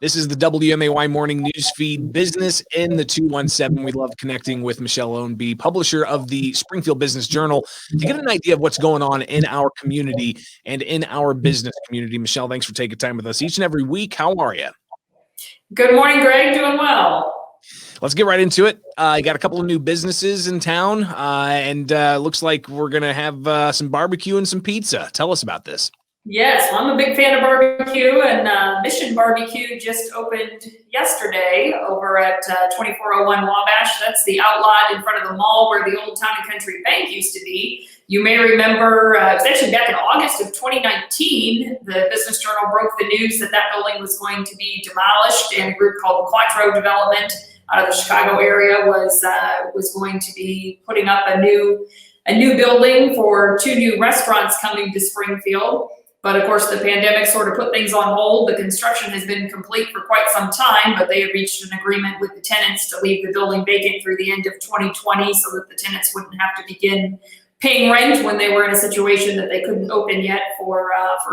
This is the WMAY Morning News Feed, Business in the 217. We love connecting with Michelle Ownbey, publisher of the Springfield Business Journal, to get an idea of what's going on in our community and in our business community. Michelle, thanks for taking time with us each and every week. How are you? Good morning, Greg. Doing well. Let's get right into it. You got a couple of new businesses in town, and looks like we're going to have some barbecue and some pizza. Tell us about this. Yes, well, I'm a big fan of barbecue, and Mission Barbecue just opened yesterday over at 2401 Wabash. That's the outlot in front of the mall where the old Town and Country Bank used to be. You may remember, it was actually back in August of 2019, the Business Journal broke the news that that building was going to be demolished, and a group called Quattro Development out of the Chicago area was going to be putting up a new building for two new restaurants coming to Springfield. But of course, the pandemic sort of put things on hold. The construction has been complete for quite some time, but they had reached an agreement with the tenants to leave the building vacant through the end of 2020 so that the tenants wouldn't have to begin paying rent when they were in a situation that they couldn't open yet for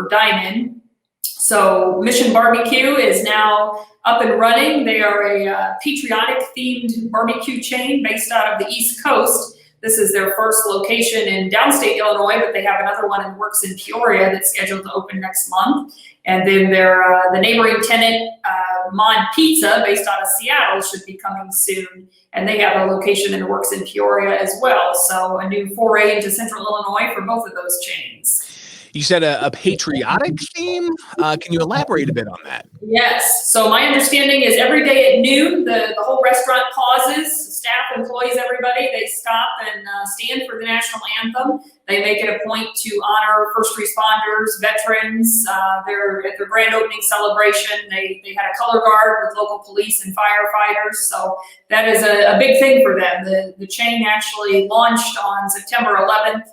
dine-in. So Mission Barbecue is now up and running. They are a patriotic-themed barbecue chain based out of the East Coast. This is their first location in downstate Illinois, but they have another one in the works in Peoria that's scheduled to open next month. And then the neighboring tenant, Mod Pizza, based out of Seattle, should be coming soon. And they have a location in the works in Peoria as well. So a new foray into central Illinois for both of those chains. You said a patriotic theme. Can you elaborate a bit on that? Yes. So my understanding is every day at noon, the whole restaurant pauses. Staff, employees, everybody, they stop and stand for the national anthem. They make it a point to honor first responders, veterans. At their grand opening celebration, they had a color guard with local police and firefighters. So that is a big thing for them. The chain actually launched on September 11th.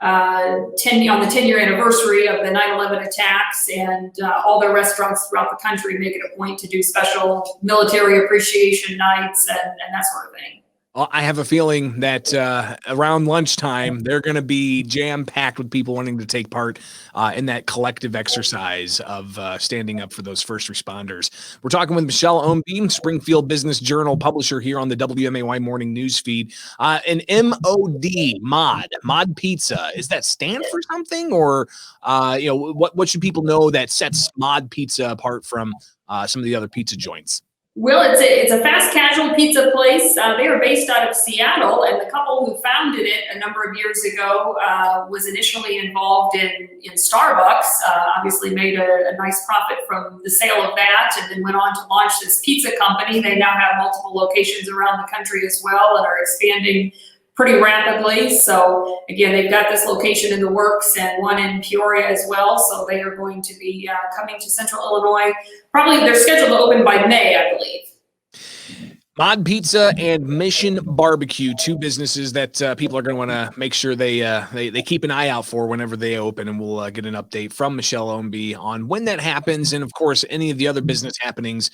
On the 10-year anniversary of the 9/11 attacks, and all their restaurants throughout the country make it a point to do special military appreciation nights and that sort of thing. Well, I have a feeling that around lunchtime, they're going to be jam-packed with people wanting to take part in that collective exercise of standing up for those first responders. We're talking with Michelle Ownbey, Springfield Business Journal publisher here on the WMAY Morning News Feed. An Mod Pizza, is that stand for something? Or, what should people know that sets Mod Pizza apart from some of the other pizza joints? Well, it's a fast casual pizza place. They are based out of Seattle, and the couple who founded it a number of years ago was initially involved in Starbucks, obviously made a nice profit from the sale of that, and then went on to launch this pizza company. They now have multiple locations around the country as well and are expanding pretty rapidly. So again, they've got this location in the works and one in Peoria as well. So they are going to be coming to central Illinois. Probably they're scheduled to open by May, I believe. Mod Pizza and Mission Barbecue, two businesses that people are going to want to make sure they keep an eye out for whenever they open, and we'll get an update from Michelle Ownbey on when that happens, and of course any of the other business happenings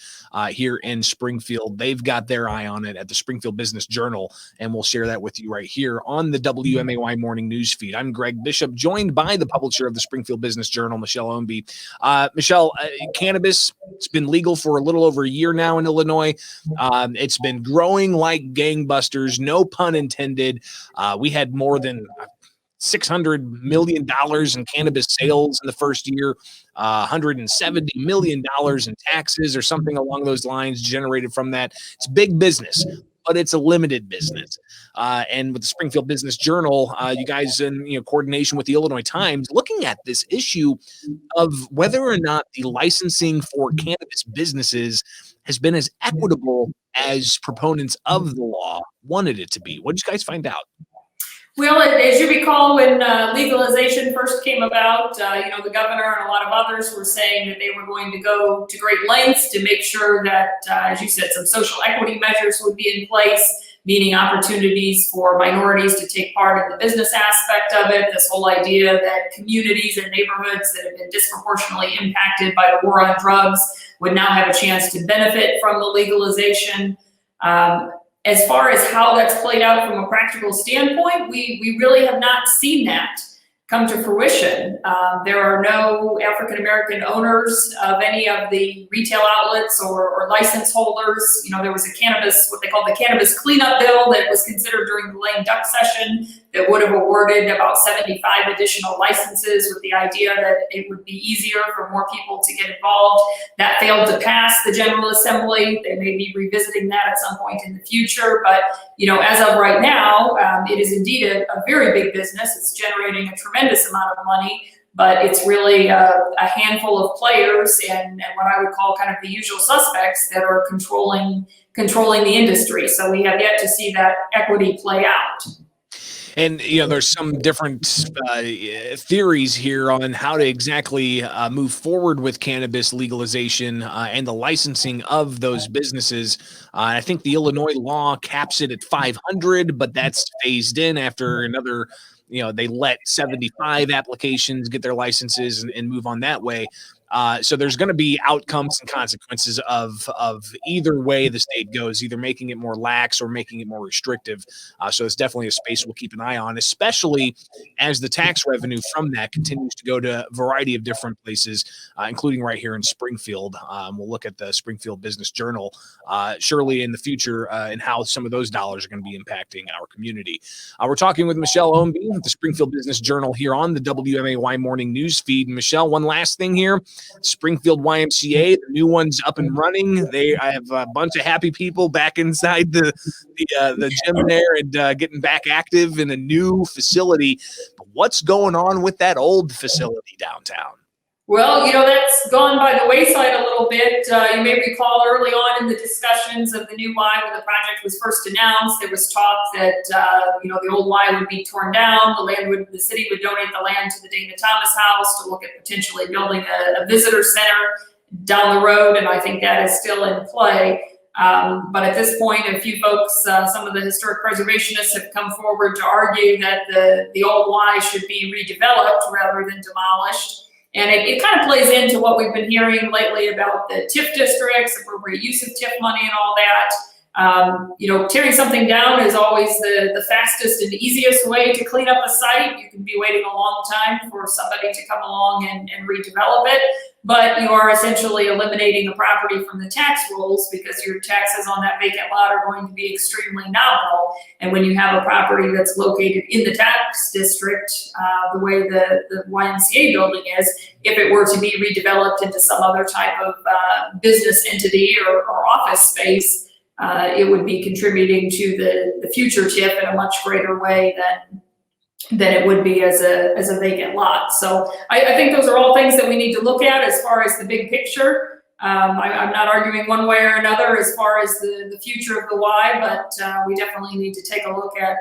here in Springfield. They've got their eye on it at the Springfield Business Journal, and we'll share that with you right here on the WMAY Morning News Feed. I'm Greg Bishop, joined by the publisher of the Springfield Business Journal, Michelle Ownbey. Michelle, cannabis, it's been legal for a little over a year now in Illinois. It's been growing like gangbusters, no pun intended. We had more than $600 million in cannabis sales in the first year, $170 million in taxes or something along those lines generated from that. It's big business, but it's a limited business. And with the Springfield Business Journal, you guys in coordination with the Illinois Times, looking at this issue of whether or not the licensing for cannabis businesses has been as equitable as proponents of the law wanted it to be. What did you guys find out? Well, as you recall, when legalization first came about, the governor and a lot of others were saying that they were going to go to great lengths to make sure that, as you said, some social equity measures would be in place, meaning opportunities for minorities to take part in the business aspect of it, this whole idea that communities and neighborhoods that have been disproportionately impacted by the war on drugs would now have a chance to benefit from the legalization. As far as how that's played out from a practical standpoint, we really have not seen that. come to fruition. There are no African-American owners of any of the retail outlets or license holders. There was what they called the cannabis cleanup bill that was considered during the lame duck session that would have awarded about 75 additional licenses with the idea that it would be easier for more people to get involved. That failed to pass the General Assembly. They may be revisiting that at some point in the future, but as of right now, it is indeed a very big business. It's generating a tremendous amount of money, but it's really a handful of players and what I would call kind of the usual suspects that are controlling the industry. So we have yet to see that equity play out. And, there's some different theories here on how to exactly move forward with cannabis legalization and the licensing of those businesses. I think the Illinois law caps it at 500, but that's phased in after another, they let 75 applications get their licenses and move on that way. So there's going to be outcomes and consequences of either way the state goes, either making it more lax or making it more restrictive. So it's definitely a space we'll keep an eye on, especially as the tax revenue from that continues to go to a variety of different places, including right here in Springfield. We'll look at the Springfield Business Journal surely in the future and how some of those dollars are going to be impacting our community. We're talking with Michelle Ownbey with the Springfield Business Journal here on the WMAY Morning News Feed. Michelle, one last thing here. Springfield YMCA, the new one's up and running. I have a bunch of happy people back inside the gym there and getting back active in a new facility. But what's going on with that old facility downtown? Well, that's gone by the wayside a little bit. You may recall early on in the discussions of the new Y when the project was first announced, there was talk that, the old Y would be torn down. The city would donate the land to the Dana Thomas House to look at potentially building a visitor center down the road. And I think that is still in play. But at this point, a few folks, some of the historic preservationists have come forward to argue that the old Y should be redeveloped rather than demolished. And it kind of plays into what we've been hearing lately about the TIF districts, appropriate use of TIF money and all that. Tearing something down is always the fastest and easiest way to clean up a site. You can be waiting a long time for somebody to come along and redevelop it, but you are essentially eliminating the property from the tax rolls because your taxes on that vacant lot are going to be extremely nominal. And when you have a property that's located in the tax district, the way the YMCA building is, if it were to be redeveloped into some other type of business entity or office space, it would be contributing to the future TIF in a much greater way than it would be as a vacant lot. So I think those are all things that we need to look at as far as the big picture. I'm not arguing one way or another as far as the future of the Y, but we definitely need to take a look at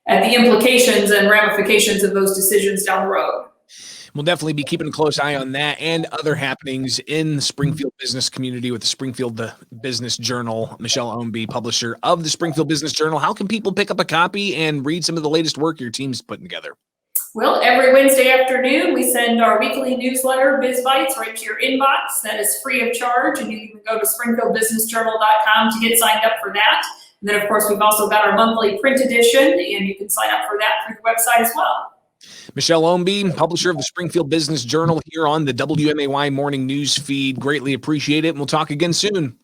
the implications and ramifications of those decisions down the road. We'll definitely be keeping a close eye on that and other happenings in the Springfield business community with the Springfield Business Journal. Michelle Ownbey, publisher of the Springfield Business Journal. How can people pick up a copy and read some of the latest work your team's putting together? Well, every Wednesday afternoon, we send our weekly newsletter, Biz Bites, right to your inbox. That is free of charge, and you can go to springfieldbusinessjournal.com to get signed up for that. And then, of course, we've also got our monthly print edition, and you can sign up for that through the website as well. Michelle Ownbey, publisher of the Springfield Business Journal here on the WMAY Morning News Feed. Greatly appreciate it, and we'll talk again soon.